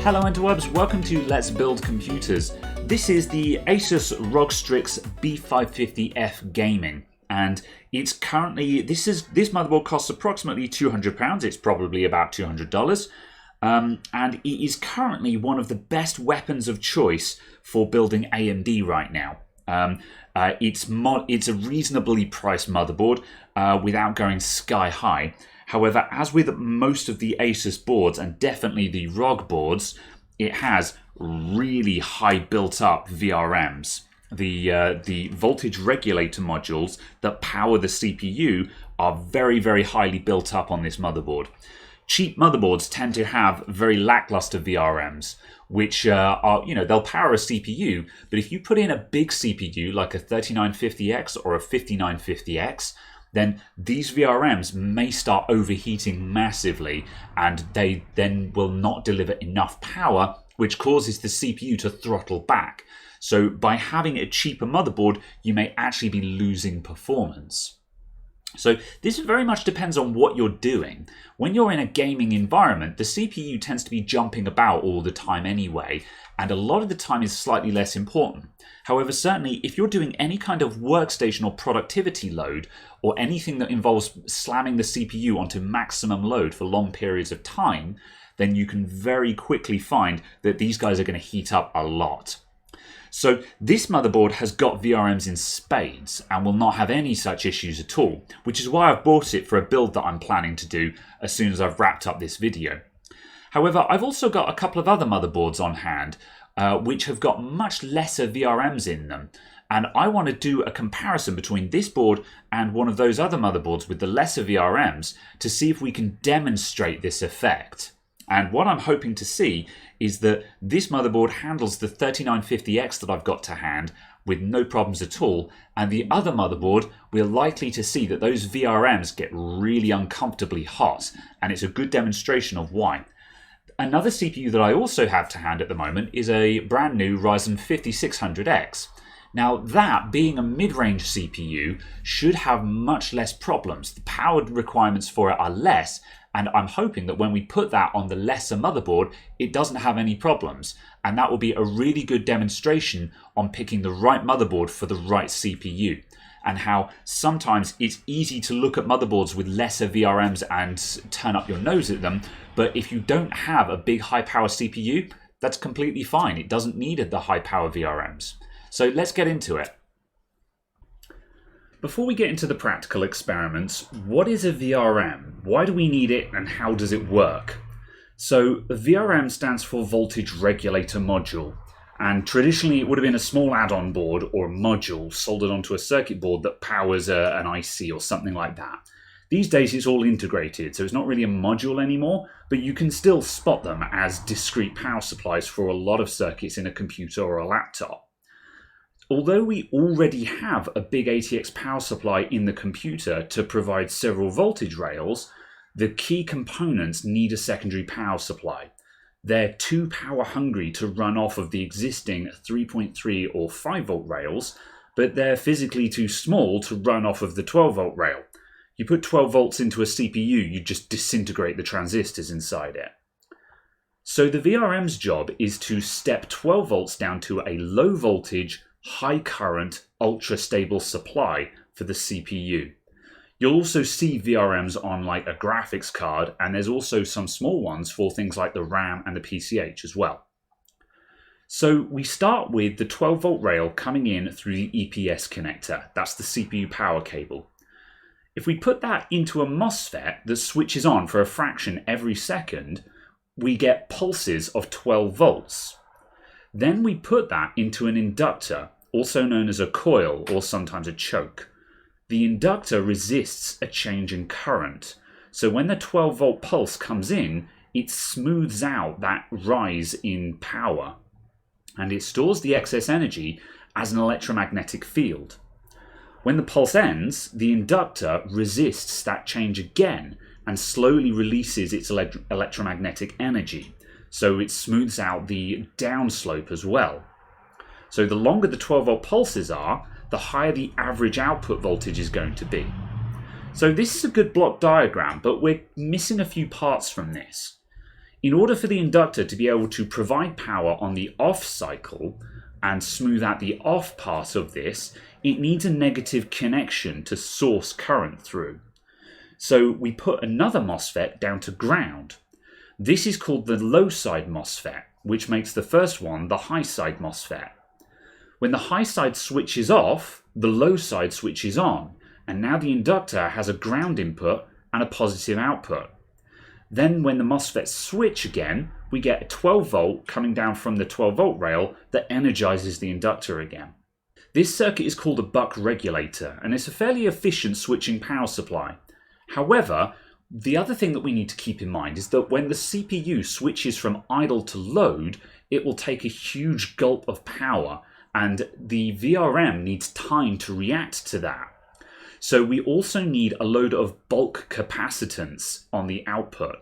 Hello interwebs, welcome to Let's Build Computers. This is the Asus ROG Strix B550F Gaming, and it's currently, this motherboard costs approximately £200, it's probably about $200, and it is currently one of the best weapons of choice for building AMD right now. It's a reasonably priced motherboard without going sky high. However, as with most of the Asus boards, and definitely the ROG boards, it has really high built-up VRMs. The voltage regulator modules that power the CPU are very, very highly built up on this motherboard. Cheap motherboards tend to have very lackluster VRMs, which are, they'll power a CPU, but if you put in a big CPU like a 3950X or a 5950X, then these VRMs may start overheating massively, and they then will not deliver enough power, which causes the CPU to throttle back. So by having a cheaper motherboard, you may actually be losing performance. So this very much depends on what you're doing. When you're in a gaming environment, the CPU tends to be jumping about all the time anyway, and a lot of the time is slightly less important. However, certainly if you're doing any kind of workstation or productivity load, or anything that involves slamming the CPU onto maximum load for long periods of time, then you can very quickly find that these guys are going to heat up a lot. So this motherboard has got VRMs in spades and will not have any such issues at all, which is why I've bought it for a build that I'm planning to do as soon as I've wrapped up this video. However, I've also got a couple of other motherboards on hand which have got much lesser VRMs in them, and I want to do a comparison between this board and one of those other motherboards with the lesser VRMs to see if we can demonstrate this effect. And what I'm hoping to see is that this motherboard handles the 3950X that I've got to hand with no problems at all, and the other motherboard, we're likely to see that those VRMs get really uncomfortably hot, and it's a good demonstration of why. Another CPU that I also have to hand at the moment is a brand new Ryzen 5600X. Now that, being a mid-range CPU, should have much less problems. The power requirements for it are less, and I'm hoping that when we put that on the lesser motherboard, it doesn't have any problems. And that will be a really good demonstration on picking the right motherboard for the right CPU. And how sometimes it's easy to look at motherboards with lesser VRMs and turn up your nose at them, but if you don't have a big high power CPU, that's completely fine. It doesn't need the high power VRMs. So let's get into it. Before we get into the practical experiments, what is a VRM? Why do we need it and how does it work? So a VRM stands for voltage regulator module. And traditionally, it would have been a small add-on board or a module soldered onto a circuit board that powers an IC or something like that. These days, it's all integrated, so it's not really a module anymore, but you can still spot them as discrete power supplies for a lot of circuits in a computer or a laptop. Although we already have a big ATX power supply in the computer to provide several voltage rails, the key components need a secondary power supply. They're too power hungry to run off of the existing 3.3 or 5 volt rails, but they're physically too small to run off of the 12 volt rail. You put 12 volts into a CPU, you just disintegrate the transistors inside it. So the VRM's job is to step 12 volts down to a low voltage, high current, ultra stable supply for the CPU. You'll also see VRMs on like a graphics card, and there's also some small ones for things like the RAM and the PCH as well. So we start with the 12 volt rail coming in through the EPS connector. That's the CPU power cable. If we put that into a MOSFET that switches on for a fraction every second, we get pulses of 12 volts. Then we put that into an inductor, also known as a coil or sometimes a choke. The inductor resists a change in current, so when the 12 volt pulse comes in, it smooths out that rise in power, and it stores the excess energy as an electromagnetic field. When the pulse ends, the inductor resists that change again and slowly releases its electromagnetic energy, so it smooths out the downslope as well. So the longer the 12 volt pulses are, the higher the average output voltage is going to be. So this is a good block diagram, but we're missing a few parts from this. In order for the inductor to be able to provide power on the off cycle and smooth out the off part of this, it needs a negative connection to source current through. So we put another MOSFET down to ground. This is called the low side MOSFET, which makes the first one the high side MOSFET. When the high side switches off, the low side switches on, and now the inductor has a ground input and a positive output. Then when the MOSFETs switch again, we get a 12 volt coming down from the 12 volt rail that energizes the inductor again. This circuit is called a buck regulator, and it's a fairly efficient switching power supply. However, the other thing that we need to keep in mind is that when the CPU switches from idle to load, it will take a huge gulp of power, and the VRM needs time to react to that. So we also need a load of bulk capacitance on the output.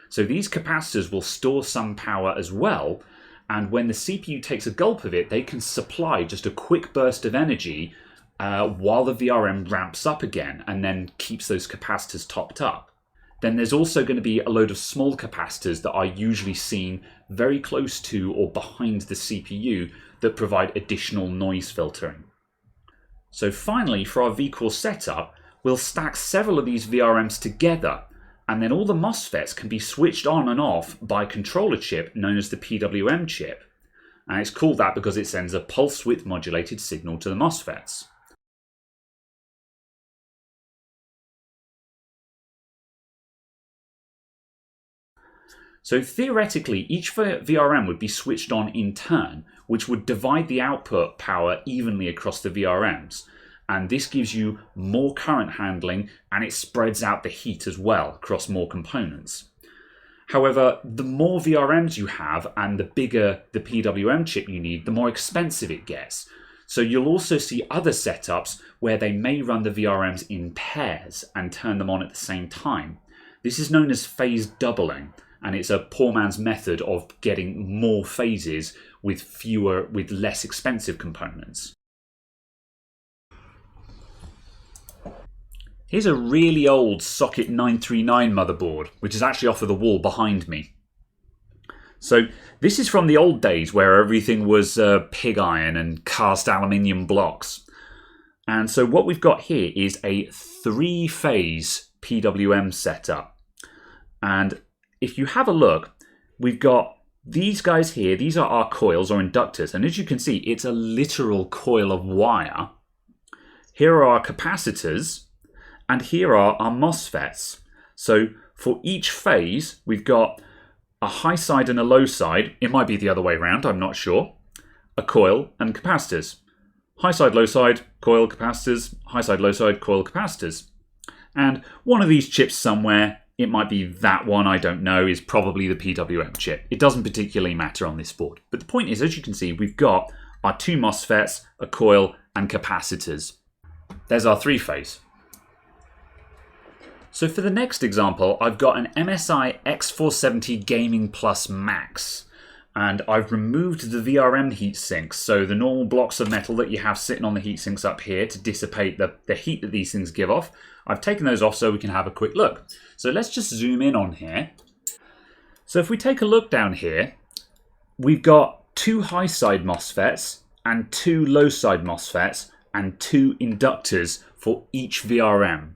So these capacitors will store some power as well, and when the CPU takes a gulp of it, they can supply just a quick burst of energy while the VRM ramps up again and then keeps those capacitors topped up. Then there's also going to be a load of small capacitors that are usually seen very close to or behind the CPU that provide additional noise filtering. So finally, for our vCore setup, we'll stack several of these VRMs together, and then all the MOSFETs can be switched on and off by a controller chip known as the PWM chip. And it's called that because it sends a pulse width modulated signal to the MOSFETs. So theoretically, each VRM would be switched on in turn, which would divide the output power evenly across the VRMs. And this gives you more current handling, and it spreads out the heat as well across more components. However, the more VRMs you have and the bigger the PWM chip you need, the more expensive it gets. So you'll also see other setups where they may run the VRMs in pairs and turn them on at the same time. This is known as phase doubling, and it's a poor man's method of getting more phases with less expensive components. Here's a really old socket 939 motherboard, which is actually off of the wall behind me. So this is from the old days where everything was pig iron and cast aluminium blocks. And so what we've got here is a 3-phase PWM setup. And if you have a look, we've got these guys here. These are our coils or inductors. And as you can see, it's a literal coil of wire. Here are our capacitors. And here are our MOSFETs. So for each phase, we've got a high side and a low side. It might be the other way around, I'm not sure. A coil and capacitors. High side, low side, coil, capacitors. High side, low side, coil, capacitors. And one of these chips somewhere, it might be that one, I don't know, is probably the PWM chip. It doesn't particularly matter on this board. But the point is, as you can see, we've got our 2 MOSFETs, a coil, and capacitors. There's our 3-phase. So for the next example, I've got an MSI X470 Gaming Plus Max, and I've removed the VRM heat sinks, so the normal blocks of metal that you have sitting on the heat sinks up here to dissipate the heat that these things give off. I've taken those off so we can have a quick look. So let's just zoom in on here. So if we take a look down here, we've got 2 high side MOSFETs and 2 low side MOSFETs and 2 inductors for each VRM.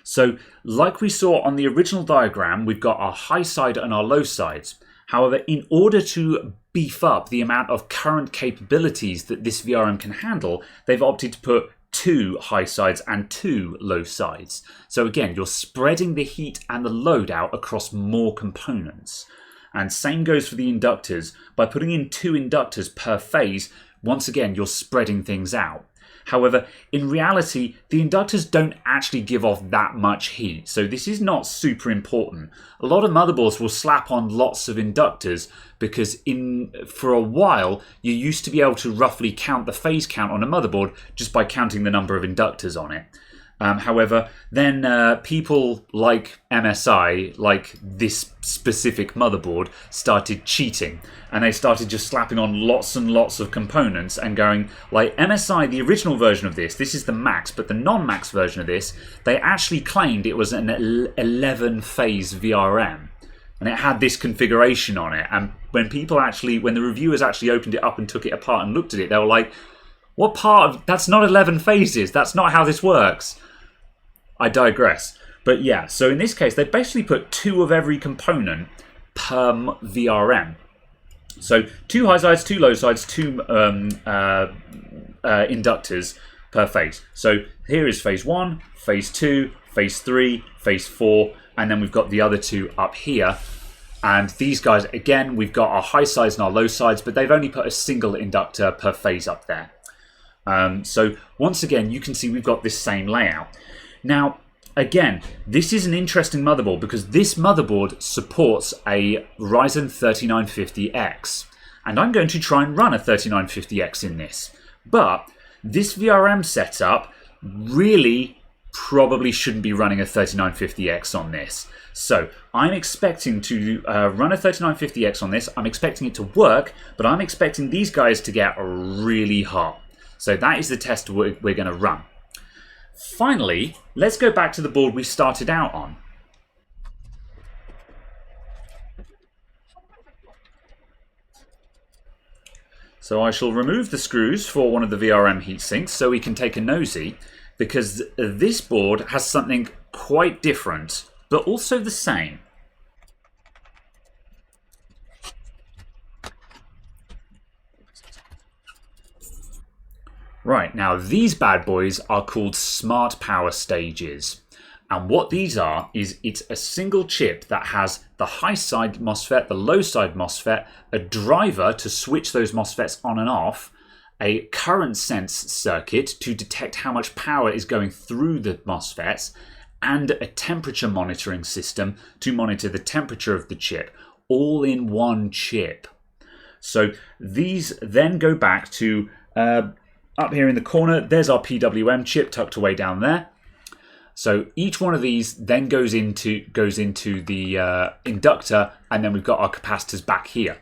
So like we saw on the original diagram, we've got our high side and our low sides. However, in order to beef up the amount of current capabilities that this VRM can handle, they've opted to put 2 high sides and 2 low sides. So again, you're spreading the heat and the load out across more components. And same goes for the inductors. By putting in 2 inductors per phase, once again, you're spreading things out. However, in reality, the inductors don't actually give off that much heat, so this is not super important. A lot of motherboards will slap on lots of inductors because for a while, you used to be able to roughly count the phase count on a motherboard just by counting the number of inductors on it. However, then people like MSI, like this specific motherboard, started cheating. And they started just slapping on lots and lots of components and going, like MSI, the original version of this is the max, but the non-max version of this, they actually claimed it was an 11-phase VRM. and it had this configuration on it. And when the reviewers actually opened it up and took it apart and looked at it, they were like, what part of, that's not 11 phases, that's not how this works. I digress. But yeah, so in this case, they basically put 2 of every component per VRM. So 2 high sides, 2 low sides, 2 inductors per phase. So here is phase 1, phase 2, phase 3, phase 4, and then we've got the other 2 up here. And these guys, again, we've got our high sides and our low sides, but they've only put a single inductor per phase up there. So once again, you can see we've got this same layout. Now, again, this is an interesting motherboard because this motherboard supports a Ryzen 3950X. And I'm going to try and run a 3950X in this. But this VRM setup really probably shouldn't be running a 3950X on this. So I'm expecting to run a 3950X on this. I'm expecting it to work, but I'm expecting these guys to get really hot. So that is the test we're going to run. Finally, let's go back to the board we started out on. So I shall remove the screws for one of the VRM heatsinks so we can take a nosy, because this board has something quite different, but also the same. Right, now these bad boys are called smart power stages. And what these are is it's a single chip that has the high side MOSFET, the low side MOSFET, a driver to switch those MOSFETs on and off, a current sense circuit to detect how much power is going through the MOSFETs, and a temperature monitoring system to monitor the temperature of the chip, all in one chip. So these then go back to up here in the corner, there's our PWM chip tucked away down there. So each one of these then goes into the inductor, and then we've got our capacitors back here.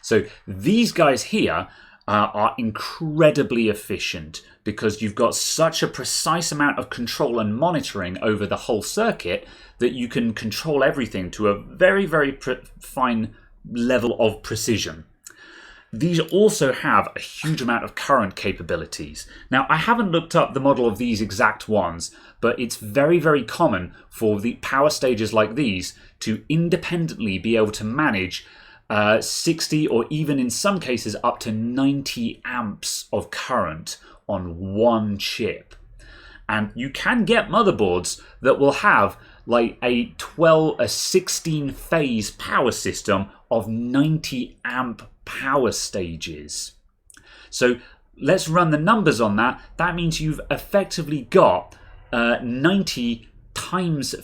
So these guys here are incredibly efficient because you've got such a precise amount of control and monitoring over the whole circuit that you can control everything to a very, very fine level of precision. These also have a huge amount of current capabilities. Now, I haven't looked up the model of these exact ones, but it's very, very common for the power stages like these to independently be able to manage 60 or even in some cases up to 90 amps of current on one chip. And you can get motherboards that will have like a 16 phase power system of 90 amp power stages. So let's run the numbers on that. That means you've effectively got 90 times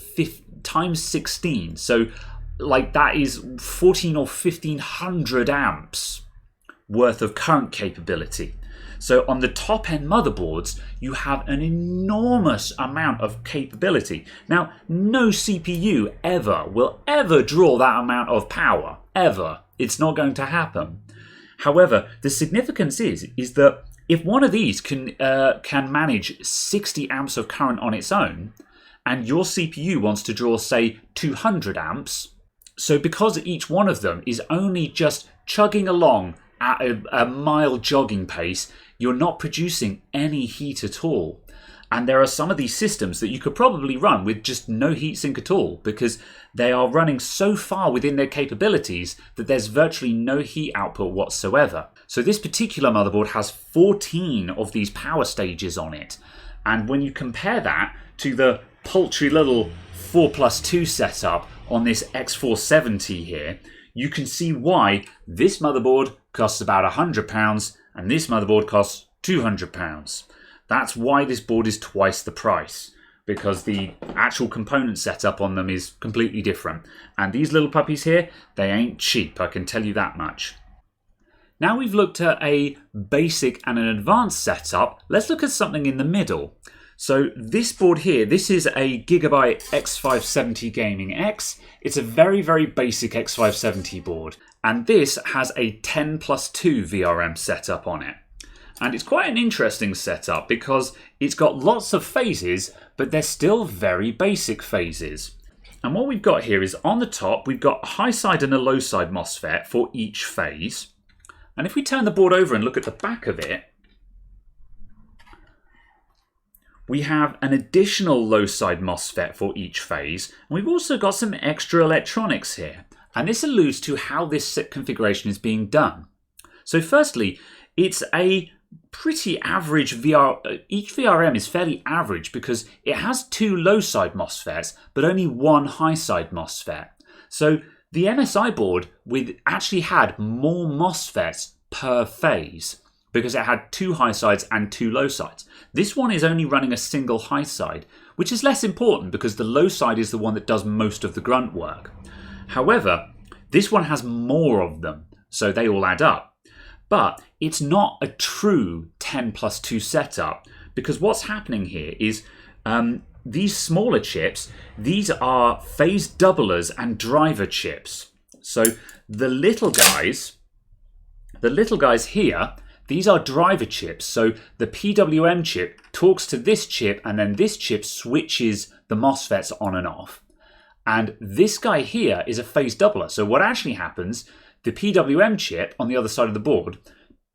16. So like that is 14 or 1500 amps worth of current capability. So on the top end motherboards, you have an enormous amount of capability. Now, no CPU will ever draw that amount of power, ever. It's not going to happen. However, the significance is that if one of these can manage 60 amps of current on its own, and your CPU wants to draw, say, 200 amps, so because each one of them is only just chugging along at a mild jogging pace, you're not producing any heat at all. And there are some of these systems that you could probably run with just no heatsink at all because they are running so far within their capabilities that there's virtually no heat output whatsoever. So this particular motherboard has 14 of these power stages on it. And when you compare that to the paltry little 4+2 setup on this X470 here, you can see why this motherboard costs about £100 and this motherboard costs £200. That's why this board is twice the price, because the actual component setup on them is completely different. And these little puppies here, they ain't cheap, I can tell you that much. Now we've looked at a basic and an advanced setup, let's look at something in the middle. So this board here, this is a Gigabyte X570 Gaming X. It's a very, very basic X570 board. And this has a 10+2 VRM setup on it. And it's quite an interesting setup because it's got lots of phases, but they're still very basic phases. And what we've got here is on the top, we've got a high side and a low side MOSFET for each phase. And if we turn the board over and look at the back of it, we have an additional low side MOSFET for each phase. And we've also got some extra electronics here. And this alludes to how this configuration is being done. So firstly, it's a pretty average each VRM is fairly average because it has 2 low side MOSFETs, but only 1 high side MOSFET. So the MSI board actually had more MOSFETs per phase because it had 2 high sides and 2 low sides. This one is only running a single high side, which is less important because the low side is the one that does most of the grunt work. However, this one has more of them, so they all add up. But it's not a true 10+2 setup because what's happening here is these smaller chips, these are phase doublers and driver chips. So the little guys here, these are driver chips. So the PWM chip talks to this chip and then this chip switches the MOSFETs on and off. And this guy here is a phase doubler. So what actually happens, the PWM chip on the other side of the board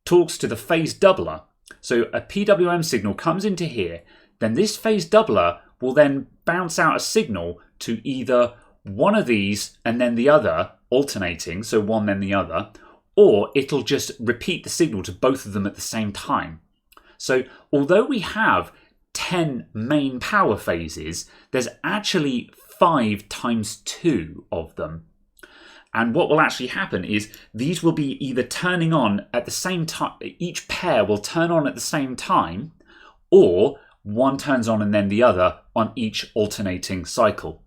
talks to the phase doubler. So a PWM signal comes into here, then this phase doubler will then bounce out a signal to either one of these and then the other, alternating, so one then the other, or it'll just repeat the signal to both of them at the same time. So although we have 10 main power phases, there's actually 5 times 2 of them. And what will actually happen is these will be either turning on at the same time, each pair will turn on at the same time, or one turns on and then the other on each alternating cycle.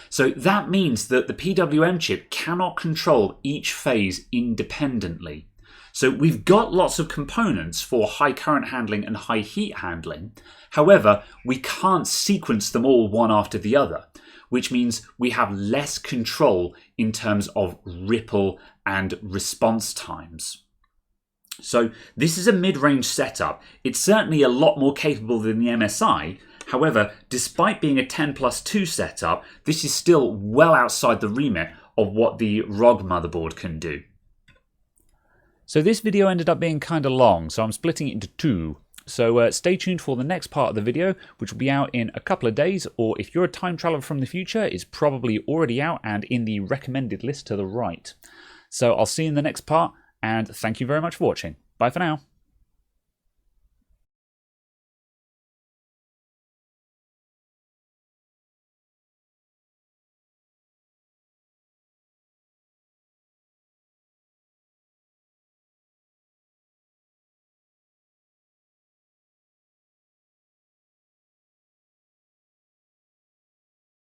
So that means that the PWM chip cannot control each phase independently. So we've got lots of components for high current handling and high heat handling. However, we can't sequence them all one after the other, which means we have less control in terms of ripple and response times. So this is a mid-range setup. It's certainly a lot more capable than the MSI. However, despite being a 10+2 setup, this is still well outside the remit of what the ROG motherboard can do. So this video ended up being kind of long, so I'm splitting it into 2. So stay tuned for the next part of the video, which will be out in a couple of days, or if you're a time traveler from the future, it's probably already out and in the recommended list to the right. So I'll see you in the next part, and thank you very much for watching. Bye for now.